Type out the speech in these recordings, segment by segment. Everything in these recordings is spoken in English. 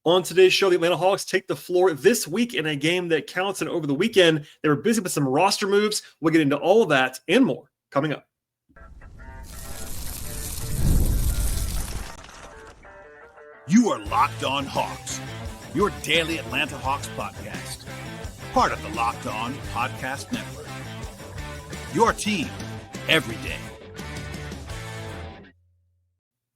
On today's show, the Atlanta Hawks take the floor this week in a game that counts, and over the weekend, they were busy with some roster moves. We'll get into all of that and more coming up. You are Locked On Hawks, your daily Atlanta Hawks podcast, part of the Locked On Podcast Network. Your team every day.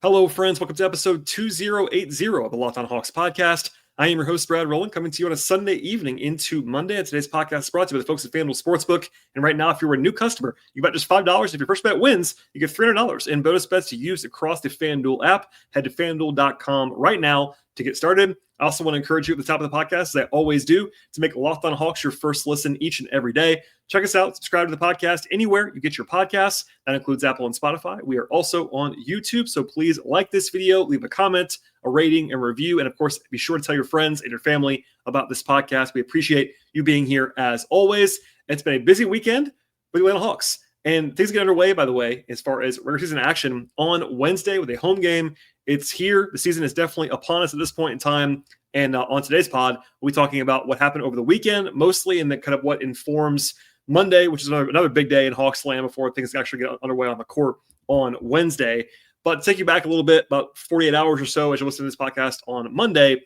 Hello, friends. Welcome to episode 2080 of the Locked On Hawks podcast. I am your host, Brad Rowland, coming to you on a Sunday evening into Monday. And today's podcast is brought to you by the folks at FanDuel Sportsbook. And right now, if you're a new customer, you bet just $5. If your first bet wins, you get $300 in bonus bets to use across the FanDuel app. Head to FanDuel.com right now to get started. I also want to encourage you at the top of the podcast, as I always do, to make Locked On Hawks your first listen each and every day. Check us out. Subscribe to the podcast anywhere you get your podcasts. That includes Apple and Spotify. We are also on YouTube, so please like this video, leave a comment, a rating, and review. And, of course, be sure to tell your friends and your family about this podcast. We appreciate you being here as always. It's been a busy weekend for the Atlanta Hawks. And things get underway, by the way, as far as regular season action on Wednesday with a home game. It's here. The season is definitely upon us at this point in time. And on today's pod, we'll be talking about what happened over the weekend, mostly, and then kind of what informs Monday, which is another big day in Hawks land before things actually get underway on the court on Wednesday. But to take you back a little bit, about 48 hours or so as you listen to this podcast on Monday,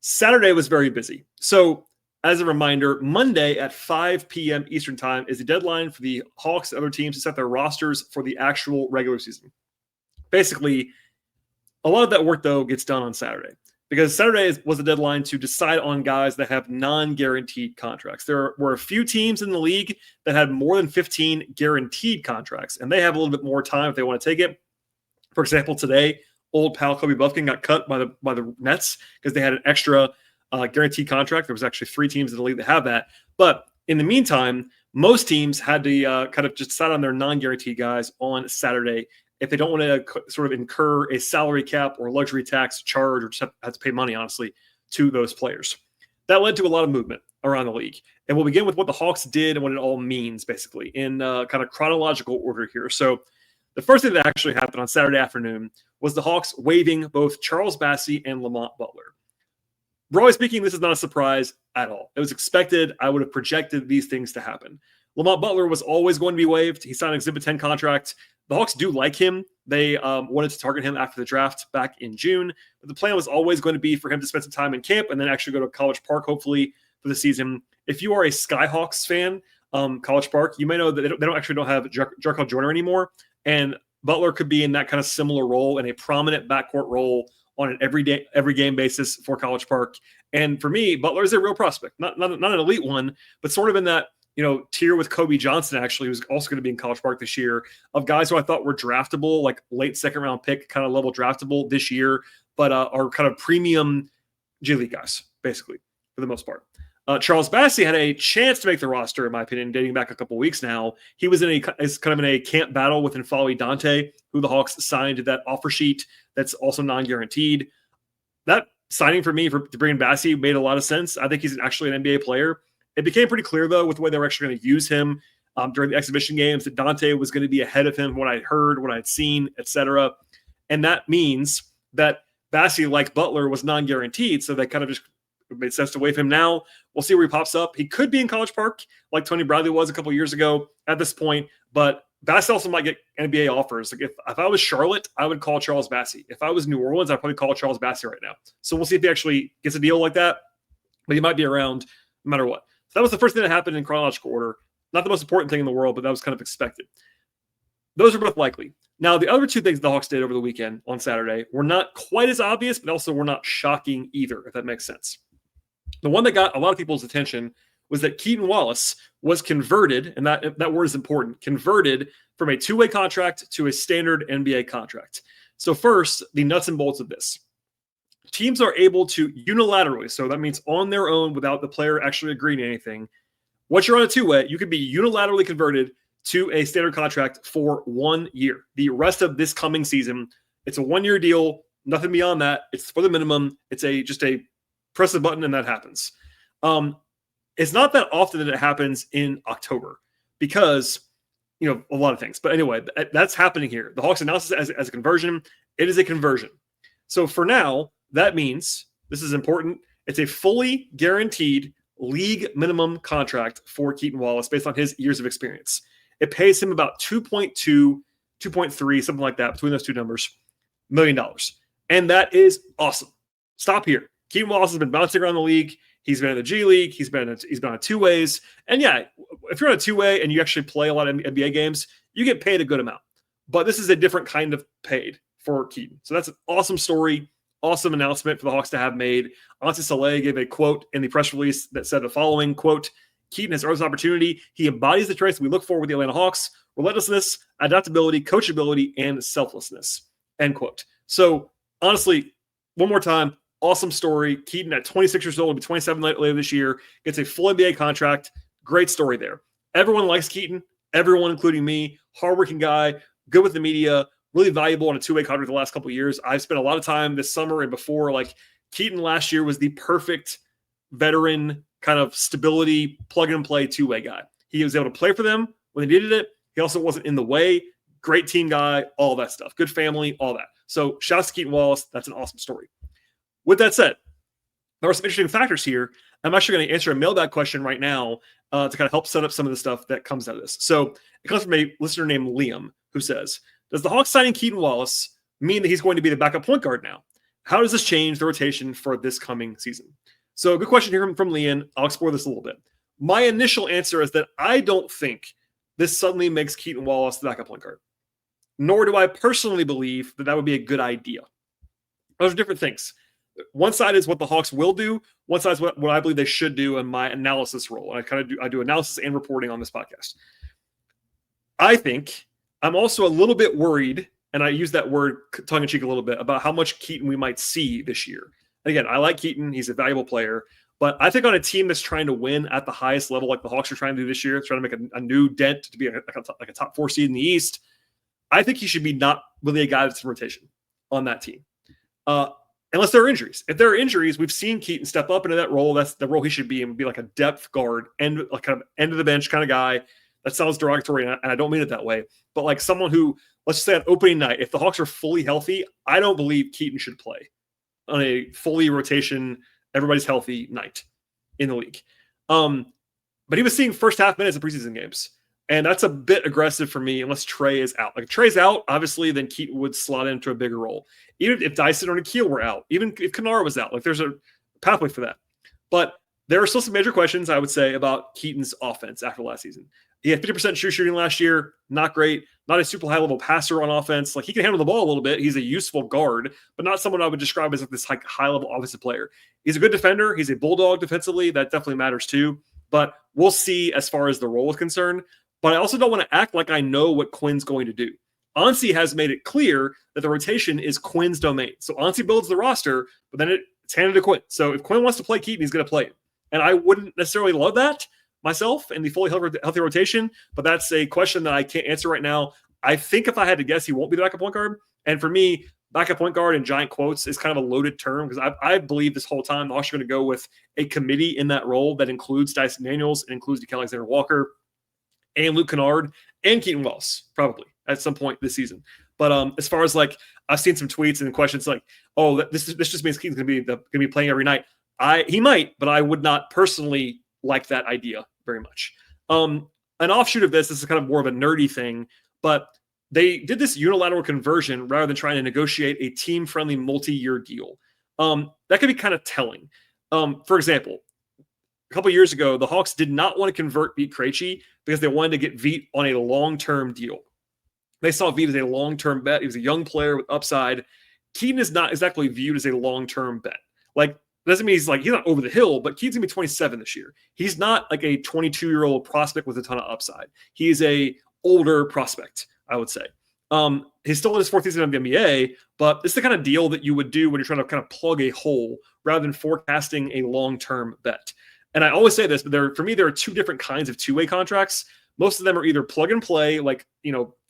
Saturday was very busy. So as a reminder, Monday at 5 p.m. Eastern time is the deadline for the Hawks and other teams to set their rosters for the actual regular season. Basically, a lot of that work, though, gets done on Saturday because Saturday was the deadline to decide on guys that have non-guaranteed contracts. There were a few teams in the league that had more than 15 guaranteed contracts, and they have a little bit more time if they want to take it. For example, today, old pal Kobe Bufkin got cut by the Nets because they had an extra guaranteed contract. There was actually 3 teams in the league that have that. But in the meantime, most teams had to kind of just decide on their non-guaranteed guys on Saturday if they don't want to sort of incur a salary cap or luxury tax charge or just have to pay money, honestly, to those players. That led to a lot of movement around the league. And we'll begin with what the Hawks did and what it all means, basically, in kind of chronological order here. So the first thing that actually happened on Saturday afternoon was the Hawks waiving both Charles Bassey and Lamont Butler. Broadly speaking, this is not a surprise at all. It was expected. I would have projected these things to happen. Lamont Butler was always going to be waived. He signed an Exhibit 10 contract. The Hawks do like him. They wanted to target him after the draft back in June. But the plan was always going to be for him to spend some time in camp and then actually go to College Park, hopefully, for the season. If you are a Skyhawks fan, College Park, you may know that they don't have Jarkel Joyner anymore. And Butler could be in that kind of similar role, in a prominent backcourt role on an every game basis for College Park. And for me, Butler is a real prospect, not an elite one, but sort of in that tier with Kobe Johnson, actually, who's also going to be in College Park this year, of guys who I thought were draftable, like late second round pick kind of level draftable this year, but are kind of premium G League guys, basically, for the most part. Charles Bassey had a chance to make the roster, in my opinion, dating back a couple weeks now. He was kind of in a camp battle with N'Faly Dante, who the Hawks signed to that offer sheet that's also non-guaranteed. That signing for me to bring in Bassey made a lot of sense. I think he's actually an NBA player. It became pretty clear, though, with the way they were actually going to use him during the exhibition games, that Dante was going to be ahead of him, what I heard, what I'd seen, etc. And that means that Bassey, like Butler, was non-guaranteed, so they kind of just made sense to waive him now. We'll see where he pops up. He could be in College Park, like Tony Bradley was a couple years ago at this point, but Bassey also might get NBA offers. Like if I was Charlotte, I would call Charles Bassey. If I was New Orleans, I'd probably call Charles Bassey right now. So we'll see if he actually gets a deal like that, but he might be around no matter what. So that was the first thing that happened in chronological order. Not the most important thing in the world, but that was kind of expected. Those are both likely. Now, the other two things the Hawks did over the weekend on Saturday were not quite as obvious, but also were not shocking either, if that makes sense. The one that got a lot of people's attention was that Keaton Wallace was converted, and that word is important, converted from a two-way contract to a standard NBA contract. So first, the nuts and bolts of this. Teams are able to unilaterally, so that means on their own without the player actually agreeing to anything. Once you're on a two-way, you can be unilaterally converted to a standard contract for 1 year. The rest of this coming season, it's a 1-year deal, nothing beyond that. It's for the minimum. It's just a press the button and that happens. It's not that often that it happens in October because, a lot of things. But anyway, that's happening here. The Hawks announced it as a conversion. It is a conversion. So for now, that means this is important. It's a fully guaranteed league minimum contract for Keaton Wallace based on his years of experience. It pays him about 2.2, 2.3, something like that, between those two numbers, $1 million. And that is awesome. Stop here. Keaton Wallace has been bouncing around the league. He's been in the G League. He's been on two ways. And yeah, if you're on a two-way and you actually play a lot of NBA games, you get paid a good amount. But this is a different kind of paid for Keaton. So that's an awesome story, awesome announcement for the Hawks to have made. Auntie Soleil gave a quote in the press release that said the following, quote, Keaton has earned this opportunity. He embodies the traits we look for with the Atlanta Hawks: relentlessness, adaptability, coachability, and selflessness, end quote. So honestly, one more time, awesome story. Keaton at 26 years old, will be 27 later this year, gets a full NBA contract. Great story there. Everyone likes Keaton, everyone, including me. Hardworking guy, good with the media, really valuable on a two-way contract the last couple of years. I've spent a lot of time this summer and before. Like, Keaton last year was the perfect veteran kind of stability, plug-and-play two-way guy. He was able to play for them when they needed it. He also wasn't in the way. Great team guy, all that stuff. Good family, all that. So shout out to Keaton Wallace. That's an awesome story. With that said, there are some interesting factors here. I'm actually going to answer a mailbag question right now to kind of help set up some of the stuff that comes out of this. So it comes from a listener named Liam, who says, does the Hawks signing Keaton Wallace mean that he's going to be the backup point guard now? How does this change the rotation for this coming season? So a good question here from Liam. I'll explore this a little bit. My initial answer is that I don't think this suddenly makes Keaton Wallace the backup point guard, nor do I personally believe that that would be a good idea. Those are different things. One side is what the Hawks will do. One side is what I believe they should do in my analysis role. And I do analysis and reporting on this podcast. I think I'm also a little bit worried, and I use that word tongue-in-cheek a little bit, about how much Keaton we might see this year. Again, I like Keaton. He's a valuable player. But I think on a team that's trying to win at the highest level, like the Hawks are trying to do this year, trying to make a new dent to be like a top 4 seed in the East, I think he should be not really a guy that's in rotation on that team. Unless there are injuries. If there are injuries, we've seen Keaton step up into that role. That's the role he should be in, would be like a depth guard, and like kind of end of the bench kind of guy. That sounds derogatory, and I don't mean it that way. But like someone who, let's just say on opening night, if the Hawks are fully healthy, I don't believe Keaton should play on a fully rotation, everybody's healthy night in the league. But he was seeing first half minutes of preseason games. And that's a bit aggressive for me unless Trey is out. Like, if Trey's out, obviously, then Keaton would slot into a bigger role. Even if Dyson or Nikhil were out, even if Kennard was out, like there's a pathway for that. But there are still some major questions, I would say, about Keaton's offense after last season. He had 50% true shooting last year. Not great. Not a super high-level passer on offense. Like, he can handle the ball a little bit. He's a useful guard, but not someone I would describe as like this high-level offensive player. He's a good defender. He's a bulldog defensively. That definitely matters too. But we'll see as far as the role is concerned. But I also don't want to act like I know what Quinn's going to do. Ansi has made it clear that the rotation is Quinn's domain. So Ansi builds the roster, but then it's handed to Quinn. So if Quinn wants to play Keaton, he's going to play him. And I wouldn't necessarily love that myself in the fully healthy rotation, but that's a question that I can't answer right now. I think if I had to guess, he won't be the backup point guard. And for me, backup point guard in giant quotes is kind of a loaded term, because I believe this whole time the Hawks are going to go with a committee in that role that includes Dyson Daniels, it includes Nickeil Alexander-Walker, and Luke Kennard, and Keaton Wallace, probably at some point this season. But as far as like, I've seen some tweets and questions like, "Oh, this just means Keaton's going to be playing every night." He might, but I would not personally like that idea very much. An offshoot of this is kind of more of a nerdy thing, but they did this unilateral conversion rather than trying to negotiate a team-friendly multi-year deal. That could be kind of telling. For example, a couple of years ago, the Hawks did not want to convert Vit Krejci because they wanted to get Vit on a long-term deal. They saw Vit as a long-term bet. He was a young player with upside. Keaton is not exactly viewed as a long-term bet. Like, doesn't mean he's not over the hill, but Keaton's going to be 27 this year. He's not like a 22-year-old prospect with a ton of upside. He's a older prospect, I would say. He's still in his fourth season of the NBA, but it's the kind of deal that you would do when you're trying to kind of plug a hole rather than forecasting a long-term bet. And I always say this, but for me, there are two different kinds of two-way contracts. Most of them are either plug and play, like,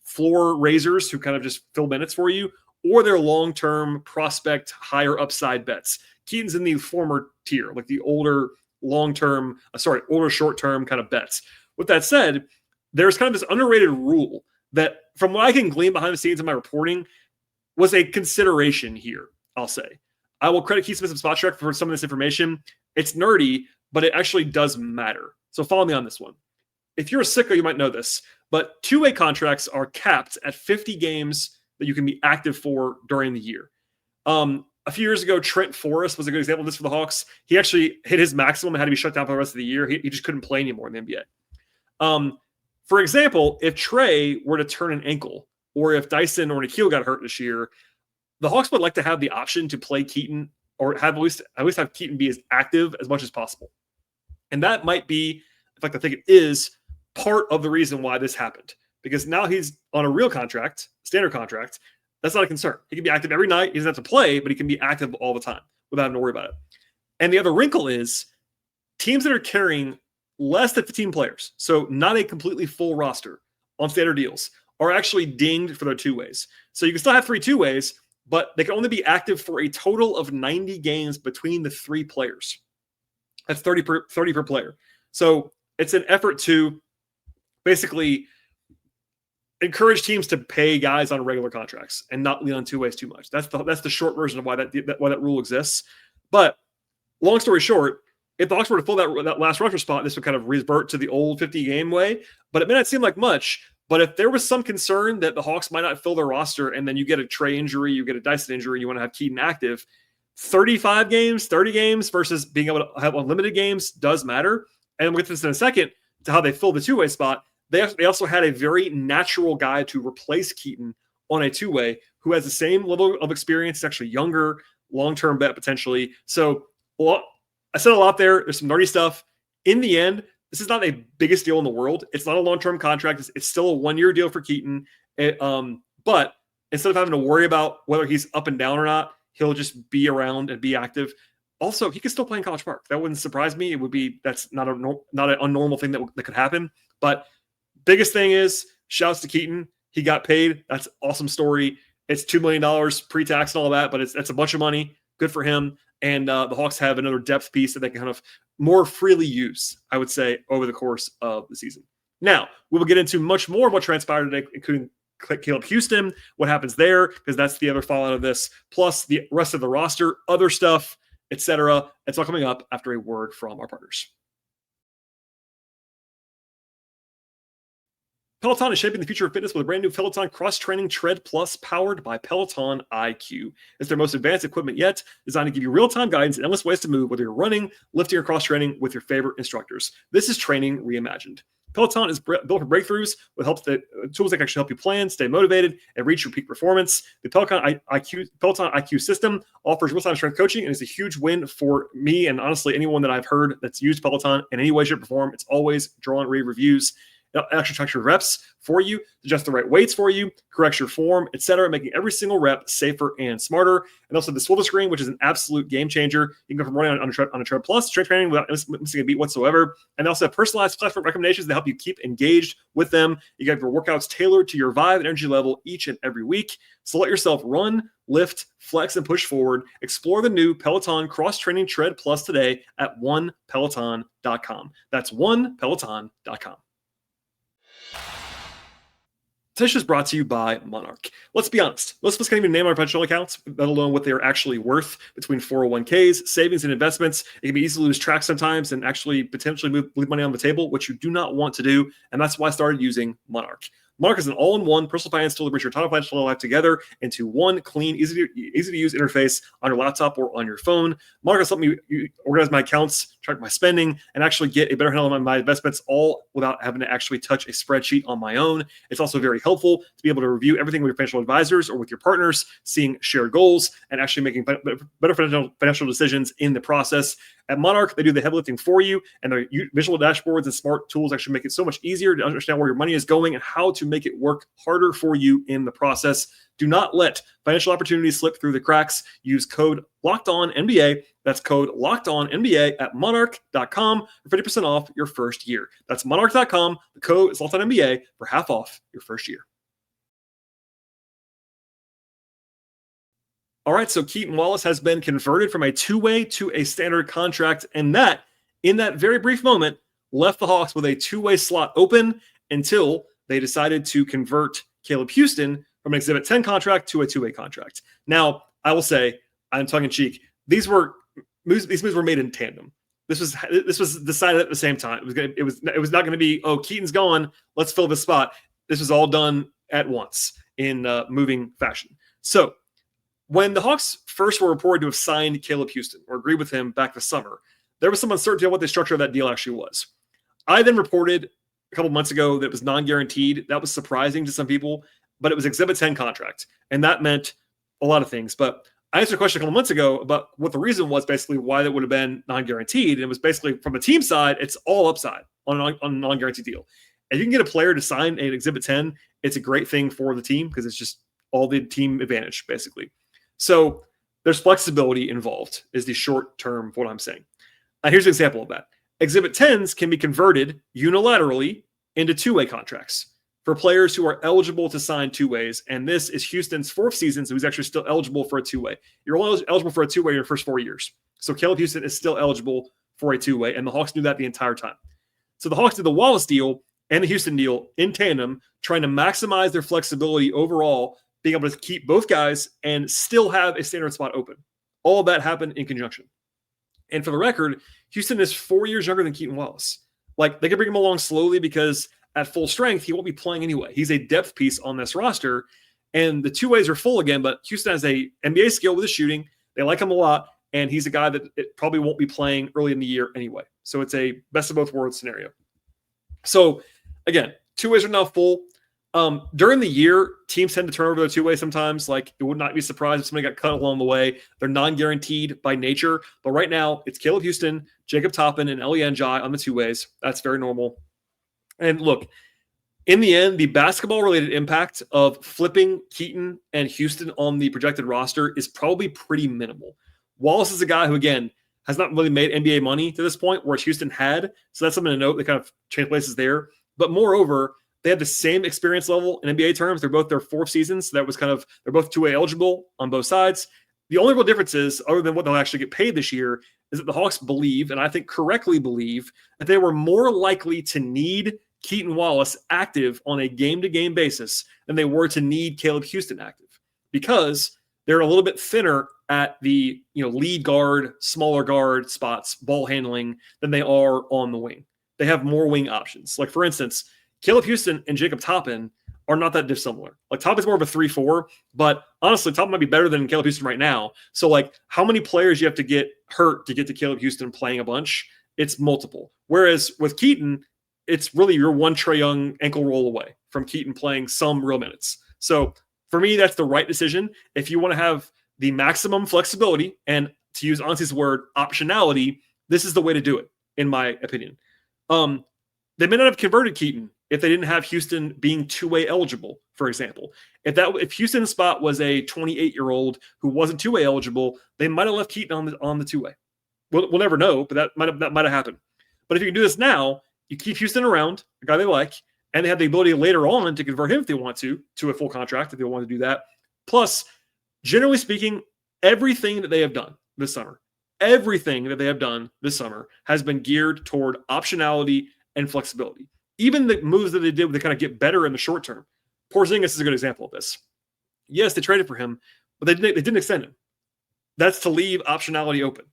floor raisers who kind of just fill minutes for you, or they're long-term prospect, higher upside bets. Keaton's in the former tier, like the older short-term kind of bets. With that said, there's kind of this underrated rule that, from what I can glean behind the scenes in my reporting, was a consideration here, I'll say. I will credit Keith Smith and Spot Check for some of this information. It's nerdy, but it actually does matter. So follow me on this one. If you're a sicko, you might know this, but two-way contracts are capped at 50 games that you can be active for during the year. A few years ago, Trent Forrest was a good example of this for the Hawks. He actually hit his maximum and had to be shut down for the rest of the year. He just couldn't play anymore in the NBA. For example, if Trey were to turn an ankle, or if Dyson or Nikhil got hurt this year, the Hawks would like to have the option to play Keaton, or at least have Keaton be as active as much as possible. And that might be, in fact, I think it is part of the reason why this happened. Because now he's on a real contract, standard contract. That's not a concern. He can be active every night. He doesn't have to play, but he can be active all the time without having to worry about it. And the other wrinkle is teams that are carrying less than 15 players, so not a completely full roster on standard deals, are actually dinged for their two-ways. So you can still have 3 two-ways, but they can only be active for a total of 90 games between the 3 players. That's 30 per player. So it's an effort to basically encourage teams to pay guys on regular contracts and not lean on two-ways too much. That's the short version of why that rule exists. But long story short, if the Hawks were to fill that last roster spot, this would kind of revert to the old 50-game way. But it may not seem like much. But if there was some concern that the Hawks might not fill their roster, and then you get a Trey injury, you get a Dyson injury, you want to have Keaton active, 35 games, 30 games versus being able to have unlimited games does matter. And we'll get this in a second to how they fill the two-way spot. They also had a very natural guy to replace Keaton on a two-way who has the same level of experience. It's actually younger, long-term bet potentially. So I said a lot there. There's some nerdy stuff. In the end, this is not the biggest deal in the world. It's not a long-term contract. It's still a 1-year deal for Keaton. But instead of having to worry about whether he's up and down or not, he'll just be around and be active. Also, he could still play in College Park. That wouldn't surprise me. That's not an unnormal thing that could happen. But biggest thing is, shouts to Keaton. He got paid. That's an awesome story. It's $2 million pre-tax and all that, but it's a bunch of money. Good for him. And the Hawks have another depth piece that they can kind of more freely use, I would say, over the course of the season. Now, we will get into much more of what transpired today, including Caleb Houstan, what happens there, because that's the other fallout of this, plus the rest of the roster, other stuff, etc. It's all coming up after a word from our partners. Peloton is shaping the future of fitness with a brand new Peloton cross-training Tread Plus powered by Peloton IQ. It's their most advanced equipment yet, designed to give you real-time guidance and endless ways to move, whether you're running, lifting, or cross-training with your favorite instructors. This is training reimagined. Peloton is built for breakthroughs with tools that can actually help you plan, stay motivated, and reach your peak performance. The Peloton IQ system offers real-time strength coaching and is a huge win for me and honestly anyone that I've heard that's used Peloton in any way, shape, or form. It's always drawn rave reviews. It actually tracks your reps for you, adjusts the right weights for you, corrects your form, etc., making every single rep safer and smarter. And also the swivel screen, which is an absolute game changer. You can go from running on a Tread Plus, strength training without missing a beat whatsoever. And they also have personalized platform recommendations that help you keep engaged with them. You get your workouts tailored to your vibe and energy level each and every week. So let yourself run, lift, flex, and push forward. Explore the new Peloton cross-training Tread Plus today at onepeloton.com. That's onepeloton.com. This is brought to you by Monarch. Let's be honest. Most of us can't even name our pension accounts, let alone what they're actually worth between 401ks, savings, and investments. It can be easy to lose track sometimes and actually potentially leave money on the table, which you do not want to do. And that's why I started using Monarch. Monarch is an all-in-one personal finance tool that brings your entire financial life together into one clean, easy-to-use interface on your laptop or on your phone. Monarch has helped me organize my accounts, track my spending, and actually get a better handle on my investments, all without having to actually touch a spreadsheet on my own. It's also very helpful to be able to review everything with your financial advisors or with your partners, seeing shared goals, and actually making better financial decisions in the process. At Monarch, they do the heavy lifting for you, and their visual dashboards and smart tools actually make it so much easier to understand where your money is going and how to make it work harder for you in the process. Do not let financial opportunities slip through the cracks. Use code LOCKEDONNBA. That's code LOCKEDONNBA at monarch.com for 50% off your first year. That's monarch.com. The code is LOCKEDONNBA for half off your first year. All right, so Keaton Wallace has been converted from a two-way to a standard contract, and that, in that very brief moment, left the Hawks with a two-way slot open until they decided to convert Caleb Houstan from an Exhibit 10 contract to a two-way contract. Now, I will say, I'm tongue in cheek. These moves were made in tandem. This was decided at the same time. It was not going to be, oh, Keaton's gone, let's fill this spot. This was all done at once in moving fashion. So when the Hawks first were reported to have signed Caleb Houstan or agreed with him back this summer, there was some uncertainty on what the structure of that deal actually was. I then reported a couple months ago that it was non-guaranteed. That was surprising to some people, but it was Exhibit 10 contract, and that meant a lot of things. But I answered a question a couple months ago about what the reason was, basically why that would have been non-guaranteed. And it was basically from a team side, it's all upside on a non-guaranteed deal. If you can get a player to sign an Exhibit 10, it's a great thing for the team because it's just all the team advantage, basically. So there's flexibility involved is the short term of what I'm saying. Here's an example of that. Exhibit 10s can be converted unilaterally into two-way contracts for players who are eligible to sign two ways. And this is Houstan's fourth season, so he's actually still eligible for a two-way. You're only eligible for a two-way in your first 4 years. So Caleb Houstan is still eligible for a two-way, and the Hawks knew that the entire time. So the Hawks did the Wallace deal and the Houstan deal in tandem, trying to maximize their flexibility overall, being able to keep both guys and still have a standard spot open. All of that happened in conjunction. And for the record, Houstan is 4 years younger than Keaton Wallace. Like, they could bring him along slowly because at full strength, he won't be playing anyway. He's a depth piece on this roster, and the two ways are full again, but Houstan has a NBA skill with his shooting. They like him a lot, and he's a guy that it probably won't be playing early in the year anyway. So it's a best of both worlds scenario. So again, two ways are now full. During the year, teams tend to turn over their two-way sometimes. Like, it would not be surprised if somebody got cut along the way. They're non-guaranteed by nature. But right now, it's Caleb Houstan, Jacob Toppin, and Eli Njai on the two ways. That's very normal. And look, in the end, the basketball-related impact of flipping Keaton and Houstan on the projected roster is probably pretty minimal. Wallace is a guy who, again, has not really made NBA money to this point, whereas Houstan had. So that's something to note. They kind of change places there. But moreover, they have the same experience level in NBA terms. They're both their fourth seasons. So that was they're both two-way eligible on both sides. The only real difference is, other than what they'll actually get paid this year, is that the Hawks believe, and I think correctly believe, that they were more likely to need Keaton Wallace active on a game-to-game basis than they were to need Caleb Houstan active, because they're a little bit thinner at the lead guard, smaller guard spots, ball handling, than they are on the wing. They have more wing options. Like, for instance, Caleb Houstan and Jacob Toppin are not that dissimilar. Like, Toppin's more of a 3-4, but honestly, Toppin might be better than Caleb Houstan right now. So, like, how many players you have to get hurt to get to Caleb Houstan playing a bunch? It's multiple. Whereas with Keaton, it's really you're one Trae Young ankle roll away from Keaton playing some real minutes. So for me, that's the right decision. If you want to have the maximum flexibility and, to use Ansi's word, optionality, this is the way to do it, in my opinion. They may not have converted Keaton if they didn't have Houstan being two-way eligible, for example. If Houston's spot was a 28-year-old who wasn't two-way eligible, they might have left Keaton on the two-way. We'll never know, but that might have happened. But if you can do this now, you keep Houstan around, the guy they like, and they have the ability later on to convert him if they want to a full contract, if they want to do that. Plus, generally speaking, everything that they have done this summer has been geared toward optionality and flexibility. Even the moves that they did to kind of get better in the short term. Porzingis is a good example of this. Yes, they traded for him, but they didn't extend him. That's to leave optionality open.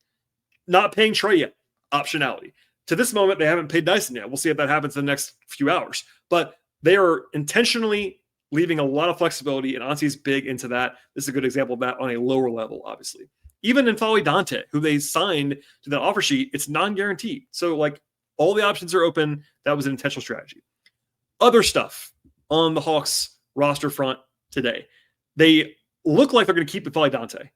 Not paying Trae yet, optionality. To this moment, they haven't paid Dyson yet. We'll see if that happens in the next few hours. But they are intentionally leaving a lot of flexibility, and Ansi's big into that. This is a good example of that on a lower level, obviously. Even in Foy Dante, who they signed to that offer sheet, it's non-guaranteed. So, like, all the options are open. That was an intentional strategy. Other stuff on the Hawks roster front today. They look like they're going to keep Foy Dante.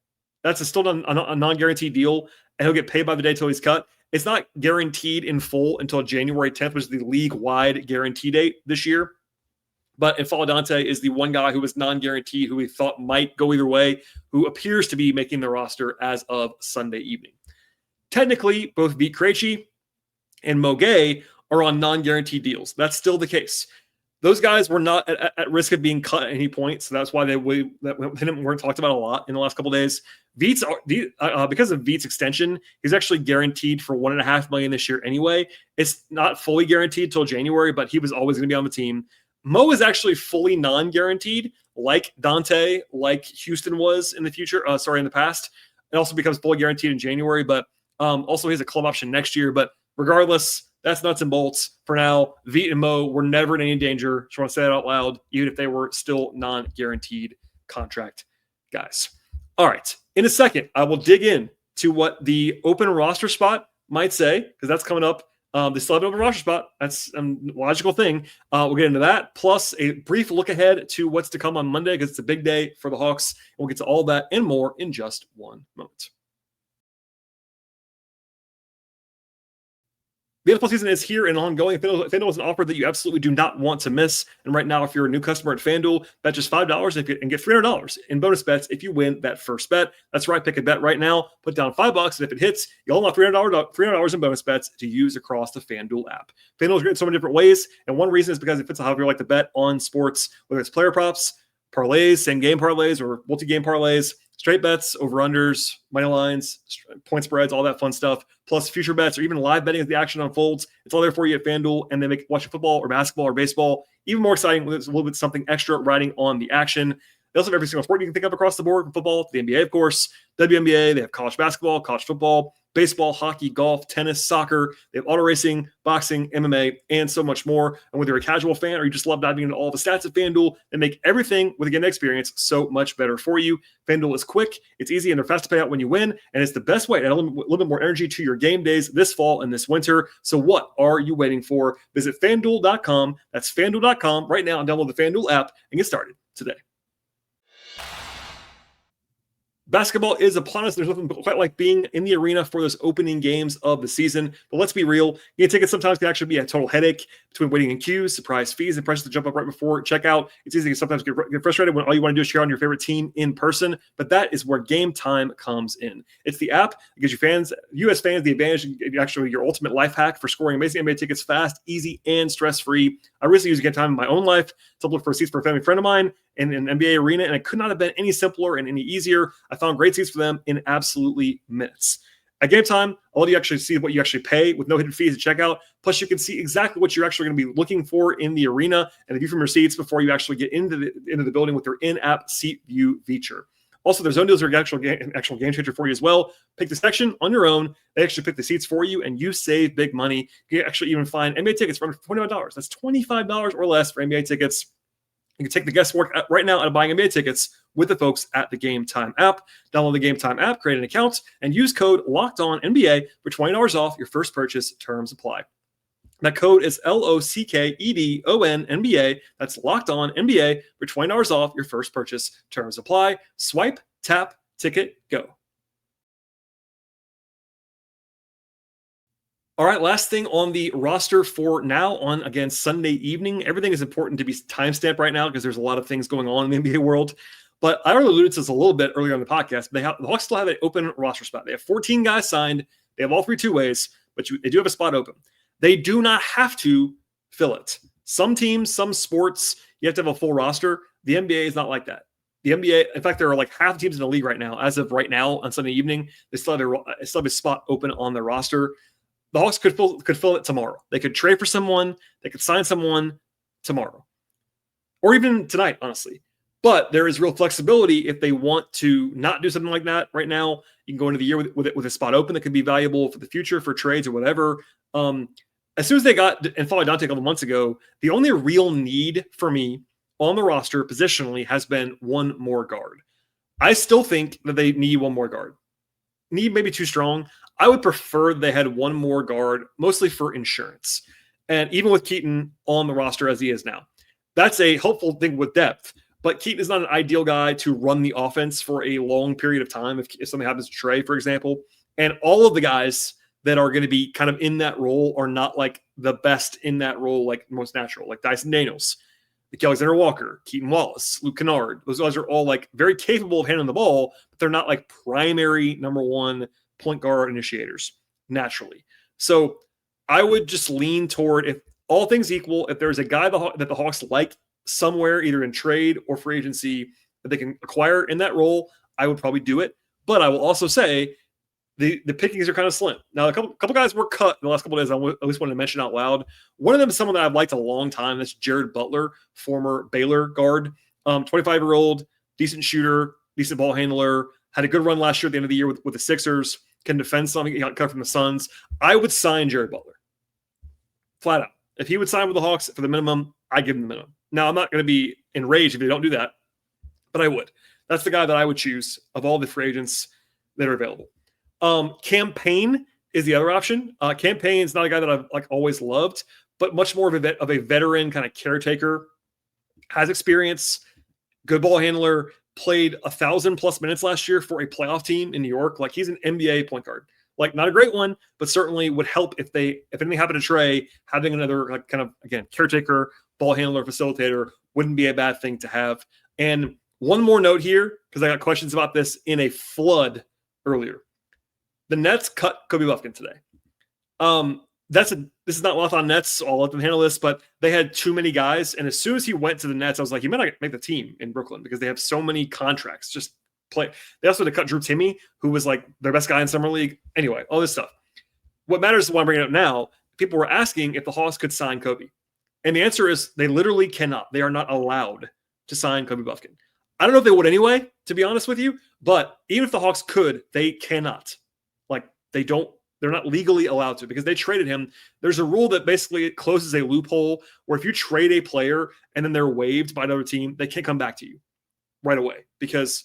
That's still a non-guaranteed deal, and he'll get paid by the day until he's cut. It's not guaranteed in full until January 10th, which is the league-wide guarantee date this year. But Foy Dante is the one guy who was non-guaranteed, who we thought might go either way, who appears to be making the roster as of Sunday evening. Technically, both Vit Krejci and Mo Gay are on non-guaranteed deals. That's still the case. Those guys were not at risk of being cut at any point, so that's why they weren't talked about a lot in the last couple of days. Because of Vit's extension, he's actually guaranteed for $1.5 million this year anyway. It's not fully guaranteed till January, but he was always going to be on the team. Mo is actually fully non-guaranteed, like Dante, like Houstan was in the past. It also becomes fully guaranteed in January, but also he has a club option next year. But regardless, that's nuts and bolts. For now, Veet and Mo were never in any danger. Just want to say that out loud, even if they were still non-guaranteed contract guys. All right. In a second, I will dig in to what the open roster spot might say, because that's coming up. They still have an open roster spot. That's a logical thing. We'll get into that, plus a brief look ahead to what's to come on Monday, because it's a big day for the Hawks. We'll get to all that and more in just one moment. The NFL season is here and ongoing. FanDuel is an offer that you absolutely do not want to miss. And right now, if you're a new customer at FanDuel, bet just $5 and get $300 in bonus bets if you win that first bet. That's right. Pick a bet right now. Put down $5, and if it hits, you'll unlock $300 in bonus bets to use across the FanDuel app. FanDuel is great in so many different ways, and one reason is because it fits however you like to bet on sports, whether it's player props, parlays, same-game parlays, or multi-game parlays, straight bets, over-unders, money lines, point spreads, all that fun stuff, plus future bets or even live betting as the action unfolds. It's all there for you at FanDuel, and they make watching football or basketball or baseball even more exciting with a little bit something extra riding on the action. They also have every single sport you can think of across the board, from football to the NBA, of course, WNBA. They have college basketball, college football, baseball, hockey, golf, tennis, soccer. They have auto racing, boxing, MMA, and so much more. And whether you're a casual fan or you just love diving into all the stats at FanDuel, they make everything with a game experience so much better for you. FanDuel is quick, it's easy, and they're fast to pay out when you win. And it's the best way to add a little bit more energy to your game days this fall and this winter. So what are you waiting for? Visit FanDuel.com. That's FanDuel.com right now and download the FanDuel app and get started today. Basketball is upon us. There's nothing quite like being in the arena for those opening games of the season. But let's be real. Getting tickets sometimes can actually be a total headache between waiting in queues, surprise fees, and prices to jump up right before checkout. It's easy to sometimes get frustrated when all you want to do is cheer on your favorite team in person. But that is where Gametime comes in. It's the app that gives you fans, U.S. fans, the advantage, actually your ultimate life hack for scoring amazing NBA tickets fast, easy, and stress-free. I recently used Gametime in my own life to look for seats for a family friend of mine in an NBA arena, and it could not have been any simpler and any easier. I found great seats for them in absolutely minutes. At Gametime, I'll let you actually see what you actually pay with no hidden fees at checkout. Plus, you can see exactly what you're actually going to be looking for in the arena and the view from your seats before you actually get into the building with their in-app seat view feature. Also, their zone deals are an actual game changer for you as well. Pick the section on your own. They actually pick the seats for you, and you save big money. You can actually even find NBA tickets for $25. That's $25 or less for NBA tickets. You can take the guesswork right now out of buying NBA tickets with the folks at the Gametime app. Download the Gametime app, create an account, and use code LOCKEDONNBA for $20 off your first purchase. Terms apply. That code is LOCKEDONNBA. That's LOCKEDONNBA for $20 off your first purchase. Terms apply. Swipe, tap, ticket, go. All right, last thing on the roster for now on, again, Sunday evening. Everything is important to be timestamped right now because there's a lot of things going on in the NBA world. But I already alluded to this a little bit earlier on the podcast. The Hawks still have an open roster spot. They have 14 guys signed. They have all 3 two-ways, but they do have a spot open. They do not have to fill it. Some teams, some sports, you have to have a full roster. The NBA is not like that. The NBA, in fact, there are like half the teams in the league right now. As of right now on Sunday evening, they still have a spot open on their roster. The Hawks could fill it tomorrow. They could trade for someone. They could sign someone tomorrow. Or even tonight, honestly. But there is real flexibility if they want to not do something like that right now. You can go into the year with a spot open that could be valuable for the future, for trades or whatever. As soon as they got and followed Dante a couple months ago, the only real need for me on the roster positionally has been one more guard. I still think that they need one more guard. Need maybe too strong. I would prefer they had one more guard, mostly for insurance. And even with Keaton on the roster as he is now, that's a helpful thing with depth. But Keaton is not an ideal guy to run the offense for a long period of time if something happens to Trey, for example. And all of the guys that are going to be kind of in that role are not like the best in that role, like most natural, like Dyson Daniels, Alexander Walker, Keaton Wallace, Luke Kennard. Those guys are all like very capable of handling the ball, but they're not like primary number one point guard initiators naturally. So I would just lean toward, if all things equal, if there's a guy that the Hawks like somewhere, either in trade or free agency, that they can acquire in that role, I would probably do it. But I will also say the pickings are kind of slim. Now, a couple guys were cut in the last couple of days. I at least wanted to mention out loud. One of them is someone that I've liked a long time. That's Jared Butler, former Baylor guard, 25-year-old, decent shooter, decent ball handler, had a good run last year at the end of the year with the Sixers, can defend something, he got cut from the Suns. I would sign Jared Butler. Flat out. If he would sign with the Hawks for the minimum, I give him the minimum. Now, I'm not going to be enraged if they don't do that, but I would. That's the guy that I would choose of all the free agents that are available. Campaign is the other option. Campaign is not a guy that I've always loved, but much more of a veteran kind of caretaker, has experience, good ball handler, played 1,000+ minutes last year for a playoff team in New York. He's an NBA point guard. Not a great one, but certainly would help if anything happened to Trey, having another caretaker, ball handler, facilitator wouldn't be a bad thing to have. And one more note here, because I got questions about this in a flood earlier. The Nets cut Kobe Bufkin today. This is not Locked On Nets, so I'll let them handle this, but they had too many guys. And as soon as he went to the Nets, I was like, he might not make the team in Brooklyn because they have so many contracts. Just play. They also had to cut Drew Timme, who was their best guy in Summer League. Anyway, all this stuff. What matters is why I'm bringing it up now. People were asking if the Hawks could sign Kobe. And the answer is they literally cannot. They are not allowed to sign Kobe Bufkin. I don't know if they would anyway, to be honest with you, but even if the Hawks could, they cannot. They're not legally allowed to because they traded him. There's a rule that basically closes a loophole where if you trade a player and then they're waived by another team, they can't come back to you right away because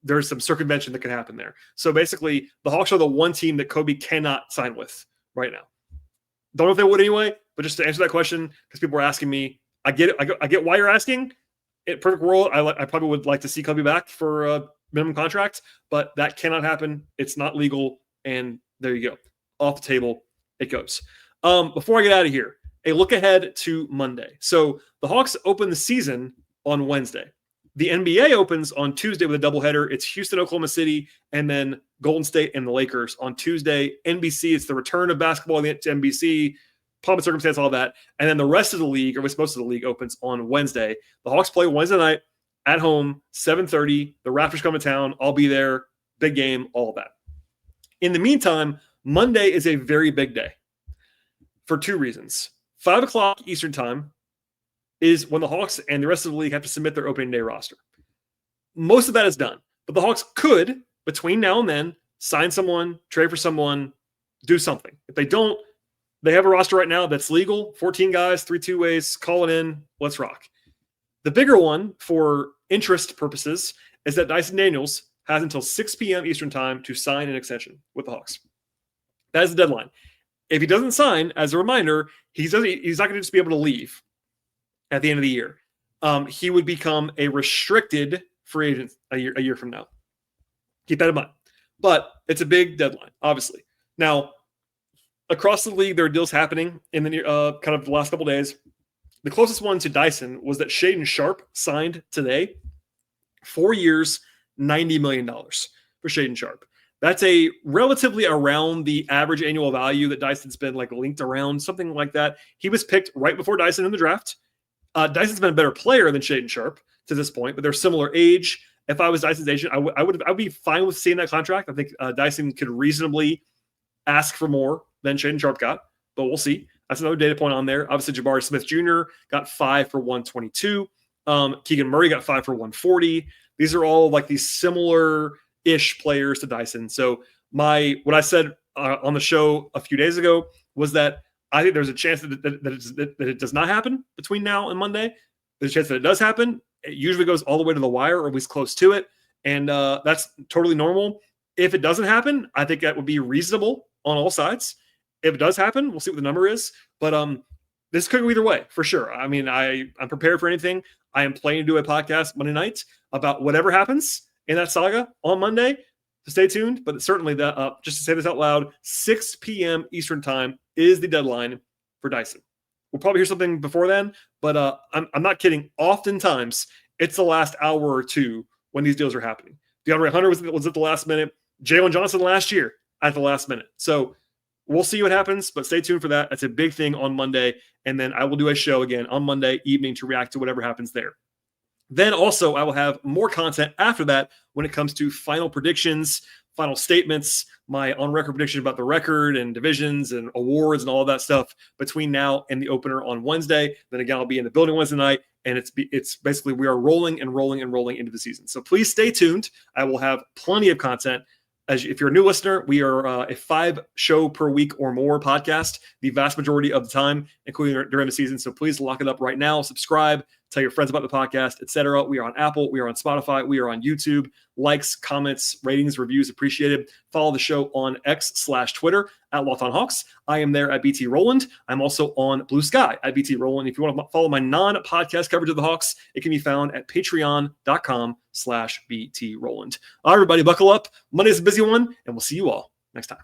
there's some circumvention that can happen there. So basically, the Hawks are the one team that Kobe cannot sign with right now. Don't know if they would anyway, but just to answer that question, because people were asking me, I get it. I get why you're asking. In perfect world, I probably would like to see Kobe back for a minimum contract, but that cannot happen. It's not legal, and there you go. Off the table it goes. Before I get out of here, a look ahead to Monday. So the Hawks open the season on Wednesday. The NBA opens on Tuesday with a doubleheader. It's Houston, Oklahoma City, and then Golden State and the Lakers on Tuesday. NBC, it's the return of basketball to NBC, public circumstance, all that. And then the rest of the league, or most of the league, opens on Wednesday. The Hawks play Wednesday night at home, 7:30. The Raptors come to town. I'll be there. Big game, all of that. In the meantime, Monday is a very big day for two reasons. 5 o'clock Eastern time is when the Hawks and the rest of the league have to submit their opening day roster. Most of that is done, but the Hawks could, between now and then, sign someone, trade for someone, do something. If they don't, they have a roster right now that's legal, 14 guys, 3 two-ways, call it in, let's rock. The bigger one for interest purposes is that Dyson Daniels has until 6 p.m. Eastern time to sign an extension with the Hawks. That is the deadline. If he doesn't sign, as a reminder, he's not going to just be able to leave at the end of the year. He would become a restricted free agent a year from now. Keep that in mind. But it's a big deadline, obviously. Now, across the league, there are deals happening in the kind of the last couple days. The closest one to Dyson was that Shaedon Sharpe signed today. 4 years, $90 million for Shaedon Sharpe. That's a relatively around the average annual value that Dyson's been linked around, something like that. He was picked right before Dyson in the draft. Dyson's been a better player than Shaedon Sharpe to this point, but they're similar age. If I was Dyson's agent, I would be fine with seeing that contract. I think Dyson could reasonably ask for more than Shaedon Sharpe got, but we'll see. That's another data point on there. Obviously, Jabari Smith Jr. got 5 for $122. Keegan Murray got 5 for $140. These are all these similar-ish players to Dyson. So what I said on the show a few days ago was that I think there's a chance that it does not happen between now and Monday. There's a chance that it does happen. It usually goes all the way to the wire, or at least close to it, and that's totally normal. If it doesn't happen, I think that would be reasonable on all sides. If it does happen, we'll see what the number is. But this could go either way, for sure. I mean, I'm prepared for anything. I am planning to do a podcast Monday night about whatever happens in that saga on Monday. So stay tuned. But certainly, just to say this out loud, 6 p.m. Eastern time is the deadline for Dyson. We'll probably hear something before then, but I'm not kidding. Oftentimes, it's the last hour or two when these deals are happening. DeAndre Hunter was at the last minute. Jalen Johnson last year at the last minute. So we'll see what happens, but stay tuned for that. That's a big thing on Monday. And then I will do a show again on Monday evening to react to whatever happens there. Then also I will have more content after that when it comes to final predictions, final statements, my on-record prediction about the record and divisions and awards and all of that stuff between now and the opener on Wednesday. Then again, I'll be in the building Wednesday night And it's basically we are rolling and rolling and rolling into the season. So please stay tuned. I will have plenty of content. If you're a new listener, we are a 5-show per week or more podcast, the vast majority of the time, including during the season. So please lock it up right now. Subscribe, tell your friends about the podcast, etc. We are on Apple, we are on Spotify, we are on YouTube. Likes, comments, ratings, reviews appreciated. Follow the show on X/Twitter at Locked On Hawks. I am there at BT Rowland. I'm also on Blue Sky at BT Rowland. If you want to follow my non-podcast coverage of the Hawks, it can be found at patreon.com/BT Rowland. All right, everybody, buckle up. Monday's a busy one, and we'll see you all next time.